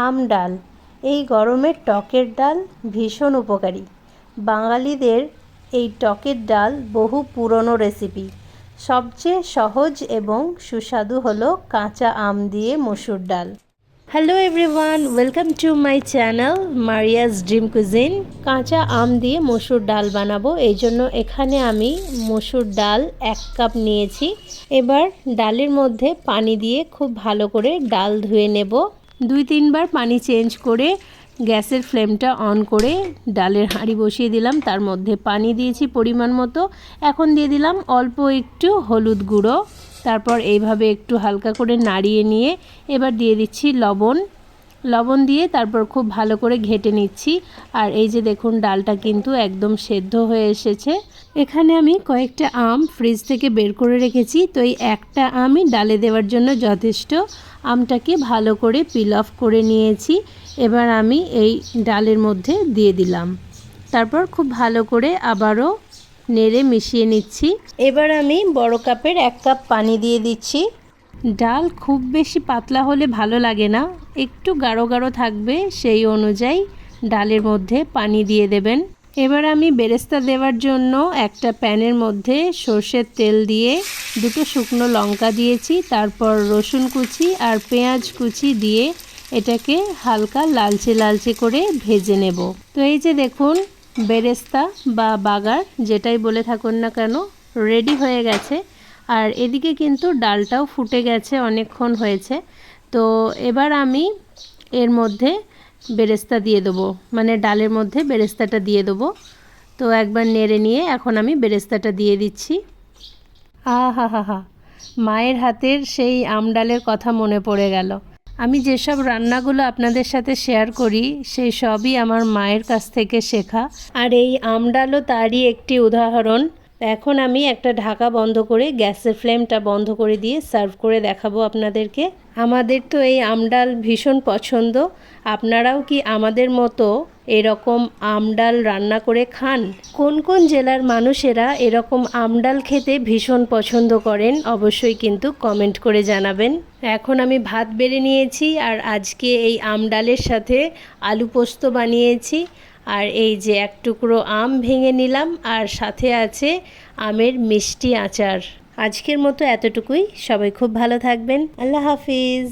আম ডাল এই গরমে টকের ডাল ভীষণ উপকারী। বাঙালিদের এই টকের ডাল বহু পুরনো রেসিপি। সবচেয়ে সহজ এবং সুস্বাদু হলো কাঁচা আম দিয়ে মসুর ডাল। Hello everyone, welcome to my channel Maria's dream cuisine. কাঁচা আম দিয়ে মসুর ডাল বানাবো, এই জন্য এখানে আমি মসুর ডাল 1 কাপ নিয়েছি। এবার ডালের মধ্যে পানি দিয়ে খুব ভালো করে ডাল ধুয়ে নেব। 2-3 বার পানি চেঞ্জ করে গ্যাসের ফ্লেমটা অন করে ডালের হাঁড়ি বসিয়ে দিলাম। তার মধ্যে পানি দিয়েছি পরিমাণ মতো। এখন দিয়ে দিলাম অল্প একটু হলুদ গুঁড়ো। তারপর এইভাবে একটু হালকা করে নাড়িয়ে নিয়ে এবার দিয়ে দিচ্ছি লবণ দিয়ে তারপর খুব ভালো করে ঘেটে নিচ্ছি। আর এই যে দেখুন, ডালটা কিন্তু একদম সেদ্ধ হয়ে এসেছে। এখানে আমি কয়েকটা আম ফ্রিজ থেকে বের করে রেখেছি, তো এই একটা আমই ডালে দেওয়ার জন্য যথেষ্ট। আমটাকে ভালো করে পিল অফ করে নিয়েছি। এবার আমি এই ডালের মধ্যে দিয়ে দিলাম। তারপর খুব ভালো করে আবারও নেড়ে মিশিয়ে নিচ্ছি। এবার আমি বড় কাপের 1 কাপ পানি দিয়ে দিচ্ছি। ডাল খুব বেশি পাতলা হলে ভালো লাগে না, একটু গাঢ় গাঢ় থাকবে, সেই অনুযায়ী ডালের মধ্যে পানি দিয়ে দেবেন। এবার আমি বেরেস্তা দেওয়ার জন্য একটা প্যানের মধ্যে সর্ষের তেল দিয়ে 2টো শুকনো লঙ্কা দিয়েছি। তারপর রসুন কুচি আর পেঁয়াজ কুচি দিয়ে এটাকে হালকা লালচে লালচে করে ভেজে নেব। তো এই যে দেখুন, বেরেস্তা বা বাগার যেটাই বলে থাকুন না কেন, রেডি হয়ে গেছে। আর এদিকে কিন্তু ডালটাও ফুটে গেছে, অনেকক্ষণ হয়েছে। তো এবার আমি এর মধ্যে বেরেস্তা দিয়ে দেবো, মানে ডালের মধ্যে বেরেস্তাটা দিয়ে দেবো। তো একবার নেড়ে নিয়ে এখন আমি বেরেস্তাটা দিয়ে দিচ্ছি। আহা, মায়ের হাতের সেই আম ডালের কথা মনে পড়ে গেল। আমি যেসব রান্নাগুলো আপনাদের সাথে শেয়ার করি সেই সবই আমার মায়ের কাছ থেকে শেখা, আর এই আম ডালও তারই একটি উদাহরণ। এখন আমি একটা ঢাকা বন্ধ করে গ্যাসের ফ্লেমটা বন্ধ করে দিয়ে সার্ভ করে দেখাবো আপনাদেরকে। আমাদের তো এই আম ডাল ভীষণ পছন্দ। আপনারাও কি আমাদের মতো এরকম আম ডাল রান্না করে খান? কোন কোন জেলার মানুষেরা এরকম আম ডাল খেতে ভীষণ পছন্দ করেন অবশ্যই কিন্তু কমেন্ট করে জানাবেন। এখন আমি ভাত বেড়ে নিয়েছি, আর আজকে এই আম ডালের সাথে আলু পোস্ত বানিয়েছি। আর এই যে 1 টুকরো আম ভেঙে নিলাম, আর সাথে আছে আমের মিষ্টি আচার। আজকের মতো এতটুকুই। সবাই খুব ভালো থাকবেন। আল্লাহ হাফিজ।